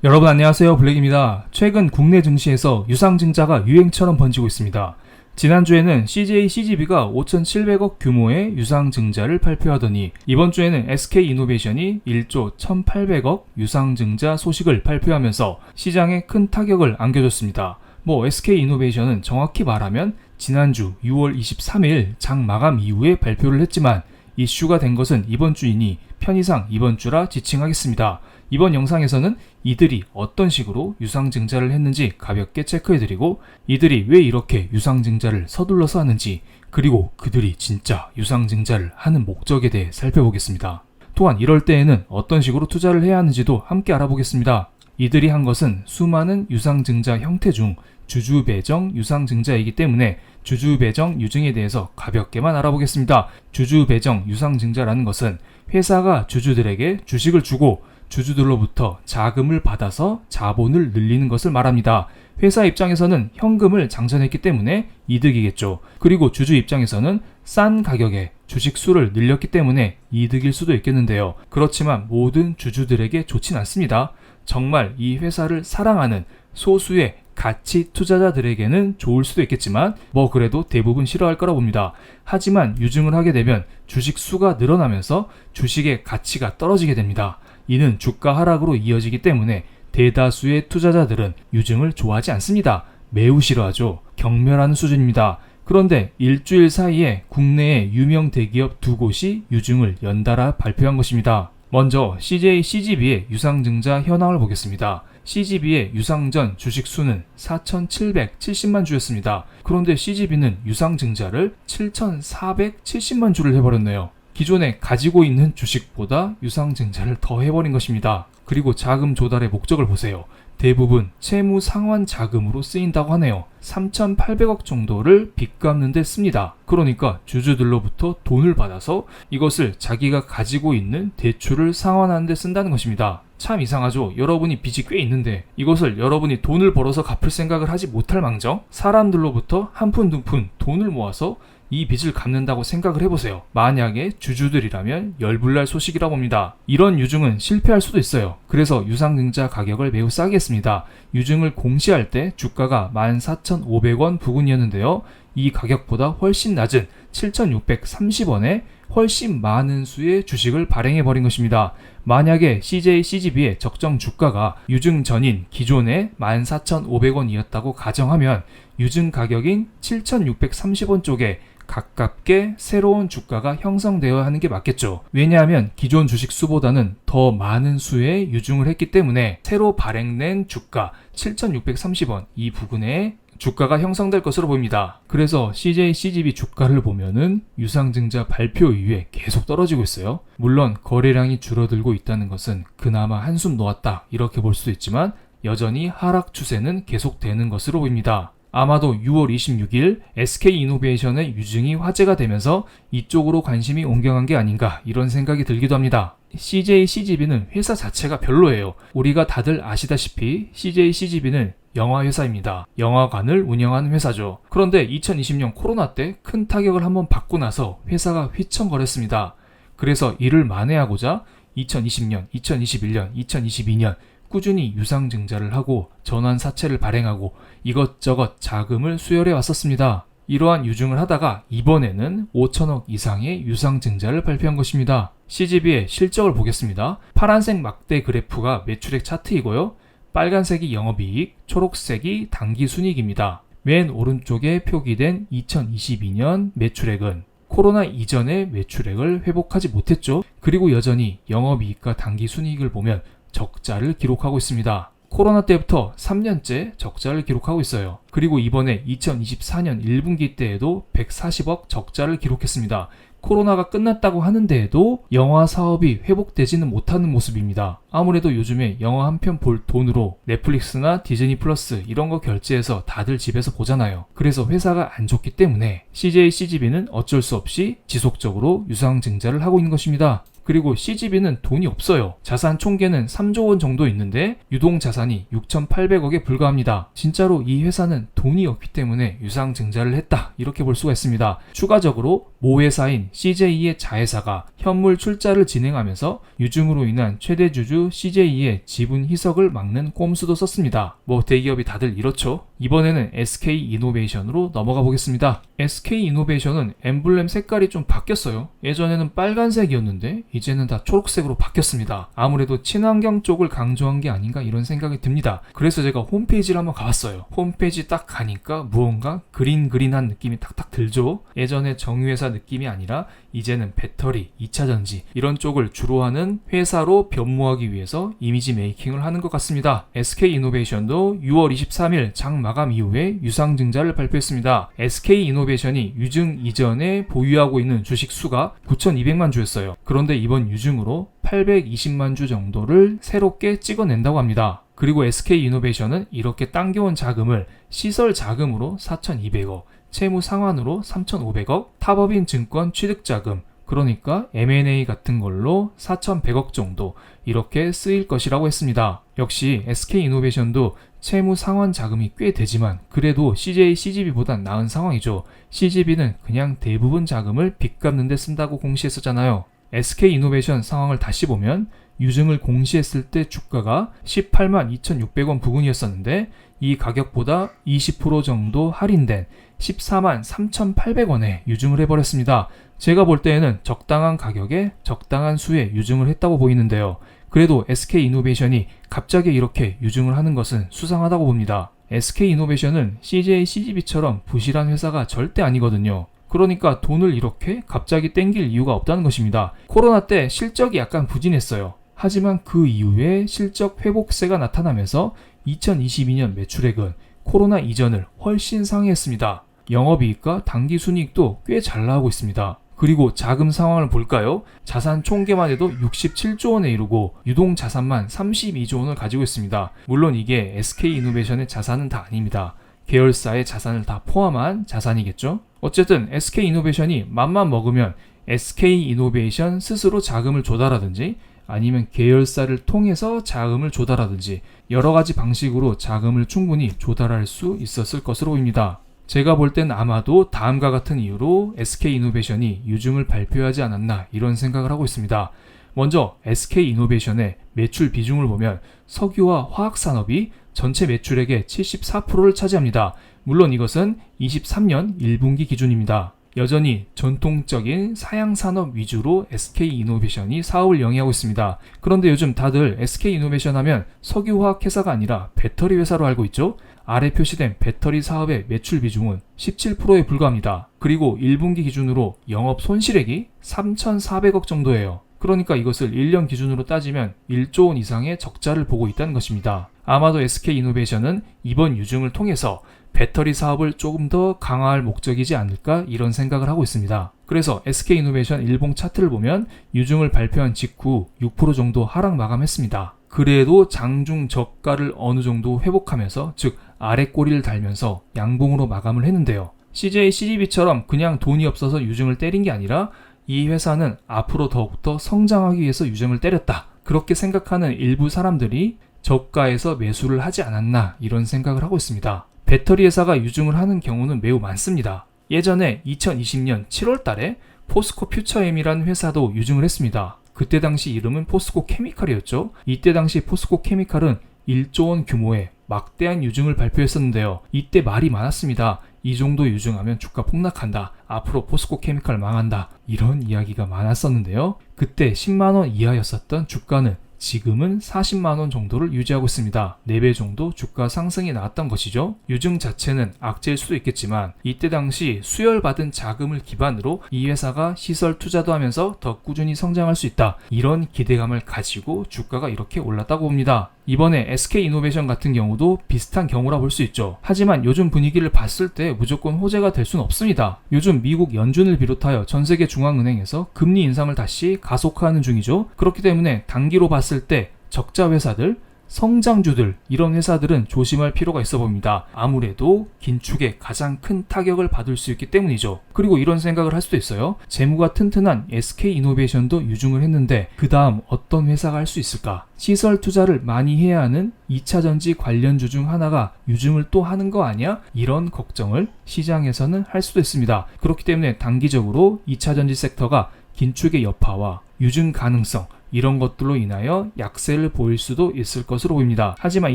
여러분 안녕하세요, 블랙입니다. 최근 국내 증시에서 유상증자가 유행처럼 번지고 있습니다. 지난주에는 CJ CGV가 5,700억 규모의 유상증자를 발표하더니 이번 주에는 SK이노베이션이 1조 1,800억 유상증자 소식을 발표하면서 시장에 큰 타격을 안겨줬습니다. SK이노베이션은 정확히 말하면 지난주 6월 23일 장 마감 이후에 발표를 했지만 이슈가 된 것은 이번 주이니 편의상 이번 주라 지칭하겠습니다. 이번 영상에서는 이들이 어떤 식으로 유상증자를 했는지 가볍게 체크해드리고 이들이 왜 이렇게 유상증자를 서둘러서 하는지 그리고 그들이 진짜 유상증자를 하는 목적에 대해 살펴보겠습니다. 또한 이럴 때에는 어떤 식으로 투자를 해야 하는지도 함께 알아보겠습니다. 이들이 한 것은 수많은 유상증자 형태 중 주주배정 유상증자이기 때문에 주주배정 유증에 대해서 가볍게만 알아보겠습니다. 주주배정 유상증자라는 것은 회사가 주주들에게 주식을 주고 주주들로부터 자금을 받아서 자본을 늘리는 것을 말합니다. 회사 입장에서는 현금을 장전했기 때문에 이득이겠죠. 그리고 주주 입장에서는 싼 가격에 주식 수를 늘렸기 때문에 이득일 수도 있겠는데요. 그렇지만 모든 주주들에게 좋진 않습니다. 정말 이 회사를 사랑하는 소수의 가치 투자자들에게는 좋을 수도 있겠지만 그래도 대부분 싫어할 거라 봅니다. 하지만 유증을 하게 되면 주식 수가 늘어나면서 주식의 가치가 떨어지게 됩니다. 이는 주가 하락으로 이어지기 때문에 대다수의 투자자들은 유증을 좋아하지 않습니다. 매우 싫어하죠. 경멸하는 수준입니다. 그런데 일주일 사이에 국내의 유명 대기업 두 곳이 유증을 연달아 발표한 것입니다. 먼저 CJ CGV의 유상증자 현황을 보겠습니다. CGV의 유상전 주식 수는 4,770만 주였습니다. 그런데 CGV는 유상증자를 7,470만 주를 해버렸네요. 기존에 가지고 있는 주식보다 유상증자를 더 해버린 것입니다. 그리고 자금 조달의 목적을 보세요. 대부분 채무 상환 자금으로 쓰인다고 하네요. 3,800억 정도를 빚 갚는 데 씁니다. 그러니까 주주들로부터 돈을 받아서 이것을 자기가 가지고 있는 대출을 상환하는 데 쓴다는 것입니다. 참 이상하죠. 여러분이 빚이 꽤 있는데 이것을 여러분이 돈을 벌어서 갚을 생각을 하지 못할 망정 사람들로부터 한 푼 두 푼 돈을 모아서 이 빚을 갚는다고 생각을 해보세요. 만약에 주주들이라면 열불날 소식이라 봅니다. 이런 유증은 실패할 수도 있어요. 그래서 유상증자 가격을 매우 싸게 했습니다. 유증을 공시할 때 주가가 14,500원 부근이었는데요. 이 가격보다 훨씬 낮은 7,630원에 훨씬 많은 수의 주식을 발행해버린 것입니다. 만약에 CJ CGV의 적정 주가가 유증 전인 기존의 14,500원이었다고 가정하면 유증 가격인 7,630원 쪽에 가깝게 새로운 주가가 형성되어야 하는 게 맞겠죠. 왜냐하면 기존 주식 수보다는 더 많은 수의 유증을 했기 때문에 새로 발행된 주가 7,630원 이 부근에 주가가 형성될 것으로 보입니다. 그래서 CJ CGV 주가를 보면은 유상증자 발표 이후에 계속 떨어지고 있어요. 물론 거래량이 줄어들고 있다는 것은 그나마 한숨 놓았다 이렇게 볼 수도 있지만 여전히 하락 추세는 계속되는 것으로 보입니다. 아마도 6월 26일 SK이노베이션의 유증이 화제가 되면서 이쪽으로 관심이 옮겨간 게 아닌가 이런 생각이 들기도 합니다. CJ CGV는 회사 자체가 별로예요. 우리가 다들 아시다시피 CJ CGV는 영화회사입니다. 영화관을 운영하는 회사죠. 그런데 2020년 코로나 때 큰 타격을 한번 받고 나서 회사가 휘청거렸습니다. 그래서 이를 만회하고자 2020년, 2021년, 2022년 꾸준히 유상증자를 하고 전환사채를 발행하고 이것저것 자금을 수혈해 왔었습니다. 이러한 유증을 하다가 이번에는 5천억 이상의 유상증자를 발표한 것입니다. CGV의 실적을 보겠습니다. 파란색 막대 그래프가 매출액 차트이고요. 빨간색이 영업이익, 초록색이 당기순이익입니다. 맨 오른쪽에 표기된 2022년 매출액은 코로나 이전의 매출액을 회복하지 못했죠. 그리고 여전히 영업이익과 당기순이익을 보면 적자를 기록하고 있습니다. 코로나 때부터 3년째 적자를 기록하고 있어요. 그리고 이번에 2024년 1분기 때에도 140억 적자를 기록했습니다. 코로나가 끝났다고 하는데도 영화 사업이 회복되지는 못하는 모습입니다. 아무래도 요즘에 영화 한 편 볼 돈으로 넷플릭스나 디즈니 플러스 이런 거 결제해서 다들 집에서 보잖아요. 그래서 회사가 안 좋기 때문에 CJ CGV는 어쩔 수 없이 지속적으로 유상증자를 하고 있는 것입니다. 그리고 CGV는 돈이 없어요. 자산 총계는 3조 원 정도 있는데 유동 자산이 6,800억에 불과합니다. 진짜로 이 회사는 돈이 없기 때문에 유상증자를 했다, 이렇게 볼 수가 있습니다. 추가적으로 모회사인 CJ의 자회사가 현물 출자를 진행하면서 유증으로 인한 최대 주주 CJ의 지분 희석을 막는 꼼수도 썼습니다. 뭐 대기업이 다들 이렇죠. 이번에는 SK이노베이션으로 넘어가 보겠습니다. SK이노베이션은 엠블렘 색깔이 좀 바뀌었어요. 예전에는 빨간색이었는데 이제는 다 초록색으로 바뀌었습니다. 아무래도 친환경 쪽을 강조한 게 아닌가 이런 생각이 듭니다. 그래서 제가 홈페이지를 한번 가봤어요. 홈페이지 딱 가니까 무언가 그린한 느낌이 탁탁 들죠. 예전에 정유회사 느낌이 아니라 이제는 배터리, 2차전지 이런 쪽을 주로 하는 회사로 변모하기 위해서 이미지 메이킹을 하는 것 같습니다. SK이노베이션도 6월 23일 장 마감 이후에 유상증자를 발표했습니다. SK이노베이션이 유증 이전에 보유하고 있는 주식 수가 9,200만 주였어요. 그런데 이번 유증으로 820만 주 정도를 새롭게 찍어낸다고 합니다. 그리고 SK이노베이션은 이렇게 당겨온 자금을 시설 자금으로 4,200억, 채무 상환으로 3,500억, 타법인 증권 취득 자금, 그러니까 M&A 같은 걸로 4,100억 정도 이렇게 쓰일 것이라고 했습니다. 역시 SK이노베이션도 채무 상환 자금이 꽤 되지만 그래도 CJ, CGV보단 나은 상황이죠. CGV는 그냥 대부분 자금을 빚 갚는 데 쓴다고 공시했었잖아요. SK이노베이션 상황을 다시 보면 유증을 공시했을 때 주가가 18만 2,600원 부근이었었는데 이 가격보다 20% 정도 할인된 14만 3,800원에 유증을 해버렸습니다. 제가 볼 때에는 적당한 가격에 적당한 수에 유증을 했다고 보이는데요. 그래도 SK이노베이션이 갑자기 이렇게 유증을 하는 것은 수상하다고 봅니다. SK이노베이션은 CJ, CGV처럼 부실한 회사가 절대 아니거든요. 그러니까 돈을 이렇게 갑자기 땡길 이유가 없다는 것입니다. 코로나 때 실적이 약간 부진했어요. 하지만 그 이후에 실적 회복세가 나타나면서 2022년 매출액은 코로나 이전을 훨씬 상회했습니다. 영업이익과 당기순이익도 꽤 잘 나오고 있습니다. 그리고 자금 상황을 볼까요? 자산 총계만 해도 67조 원에 이르고 유동 자산만 32조 원을 가지고 있습니다. 물론 이게 SK이노베이션의 자산은 다 아닙니다. 계열사의 자산을 다 포함한 자산이겠죠? 어쨌든 SK이노베이션이 맘만 먹으면 SK이노베이션 스스로 자금을 조달하든지 아니면 계열사를 통해서 자금을 조달하든지 여러 가지 방식으로 자금을 충분히 조달할 수 있었을 것으로 보입니다. 제가 볼 땐 아마도 다음과 같은 이유로 SK이노베이션이 유증을 발표하지 않았나 이런 생각을 하고 있습니다. 먼저 SK이노베이션의 매출 비중을 보면 석유와 화학산업이 전체 매출액의 74%를 차지합니다. 물론 이것은 23년 1분기 기준입니다. 여전히 전통적인 사양산업 위주로 SK이노베이션이 사업을 영위하고 있습니다. 그런데 요즘 다들 SK이노베이션 하면 석유화학 회사가 아니라 배터리 회사로 알고 있죠? 아래 표시된 배터리 사업의 매출 비중은 17%에 불과합니다. 그리고 1분기 기준으로 영업 손실액이 3,400억 정도예요. 그러니까 이것을 1년 기준으로 따지면 1조 원 이상의 적자를 보고 있다는 것입니다. 아마도 SK이노베이션은 이번 유증을 통해서 배터리 사업을 조금 더 강화할 목적이지 않을까 이런 생각을 하고 있습니다. 그래서 SK이노베이션 일봉 차트를 보면 유증을 발표한 직후 6% 정도 하락 마감했습니다. 그래도 장중 저가를 어느 정도 회복하면서 즉 아래 꼬리를 달면서 양봉으로 마감을 했는데요. CJ, CGV처럼 그냥 돈이 없어서 유증을 때린 게 아니라 이 회사는 앞으로 더욱더 성장하기 위해서 유증을 때렸다. 그렇게 생각하는 일부 사람들이 저가에서 매수를 하지 않았나 이런 생각을 하고 있습니다. 배터리 회사가 유증을 하는 경우는 매우 많습니다. 예전에 2020년 7월 달에 포스코 퓨처엠이라는 회사도 유증을 했습니다. 그때 당시 이름은 포스코 케미칼이었죠. 이때 당시 포스코 케미칼은 1조 원 규모의 막대한 유증을 발표했었는데요. 이때 말이 많았습니다. 이 정도 유증하면 주가 폭락한다. 앞으로 포스코 케미칼 망한다. 이런 이야기가 많았었는데요. 그때 10만원 이하였었던 주가는 지금은 40만원 정도를 유지하고 있습니다. 4배 정도 주가 상승이 나왔던 것이죠. 유증 자체는 악재일 수도 있겠지만 이때 당시 수혈받은 자금을 기반으로 이 회사가 시설 투자도 하면서 더 꾸준히 성장할 수 있다. 이런 기대감을 가지고 주가가 이렇게 올랐다고 봅니다. 이번에 SK이노베이션 같은 경우도 비슷한 경우라 볼 수 있죠. 하지만 요즘 분위기를 봤을 때 무조건 호재가 될 수는 없습니다. 요즘 미국 연준을 비롯하여 전 세계 중앙은행에서 금리 인상을 다시 가속화하는 중이죠. 그렇기 때문에 단기로 봤을 때 적자 회사들, 성장주들, 이런 회사들은 조심할 필요가 있어 보입니다. 아무래도 긴축에 가장 큰 타격을 받을 수 있기 때문이죠. 그리고 이런 생각을 할 수도 있어요. 재무가 튼튼한 SK이노베이션도 유증을 했는데 그 다음 어떤 회사가 할 수 있을까? 시설 투자를 많이 해야 하는 2차전지 관련주 중 하나가 유증을 또 하는 거 아니야? 이런 걱정을 시장에서는 할 수도 있습니다. 그렇기 때문에 단기적으로 2차전지 섹터가 긴축의 여파와 유증 가능성, 이런 것들로 인하여 약세를 보일 수도 있을 것으로 보입니다. 하지만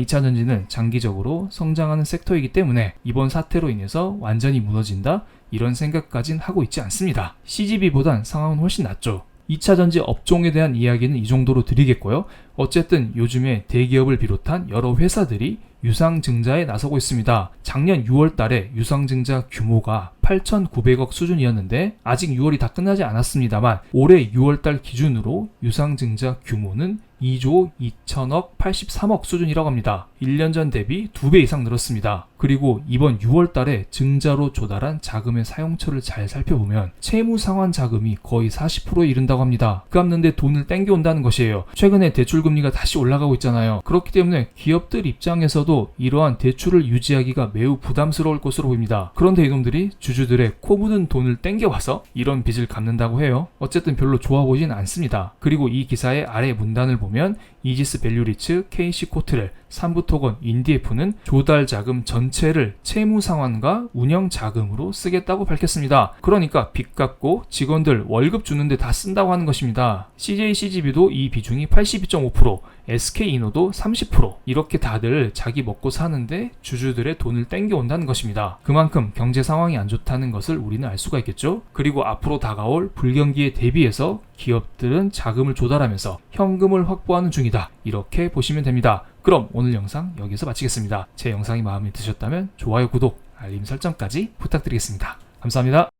2차전지는 장기적으로 성장하는 섹터이기 때문에 이번 사태로 인해서 완전히 무너진다? 이런 생각까진 하고 있지 않습니다. CGV보단 상황은 훨씬 낫죠. 2차전지 업종에 대한 이야기는 이 정도로 드리겠고요. 어쨌든 요즘에 대기업을 비롯한 여러 회사들이 유상증자에 나서고 있습니다. 작년 6월 달에 유상증자 규모가 8,900억 수준이었는데 아직 6월이 다 끝나지 않았습니다만 올해 6월 달 기준으로 유상증자 규모는 2조 2천억 83억 수준이라고 합니다. 1년 전 대비 2배 이상 늘었습니다. 그리고 이번 6월 달에 증자로 조달한 자금의 사용처를 잘 살펴보면 채무 상환 자금이 거의 40%에 이른다고 합니다. 갚는데 돈을 땡겨온다는 것이에요. 최근에 대출금리가 다시 올라가고 있잖아요. 그렇기 때문에 기업들 입장에서도 이러한 대출을 유지하기가 매우 부담스러울 것으로 보입니다. 그런데 이놈들이 주주들의 코 묻은 돈을 땡겨와서 이런 빚을 갚는다고 해요. 어쨌든 별로 좋아 보이진 않습니다. 그리고 이 기사의 아래 문단을 보면 이지스 밸류리츠, KC코트렐, 삼부토건, 인디에프는 조달 자금 전체를 채무 상환과 운영 자금으로 쓰겠다고 밝혔습니다. 그러니까 빚 갚고 직원들 월급 주는데 다 쓴다고 하는 것입니다. CJCGV도 이 비중이 82.5%, SK이노도 30%, 이렇게 다들 자기 먹고 사는데 주주들의 돈을 땡겨온다는 것입니다. 그만큼 경제 상황이 안 좋다는 것을 우리는 알 수가 있겠죠. 그리고 앞으로 다가올 불경기에 대비해서 기업들은 자금을 조달하면서 현금을 확보하는 중이다, 이렇게 보시면 됩니다. 그럼 오늘 영상 여기서 마치겠습니다. 제 영상이 마음에 드셨다면 좋아요, 구독, 알림 설정까지 부탁드리겠습니다. 감사합니다.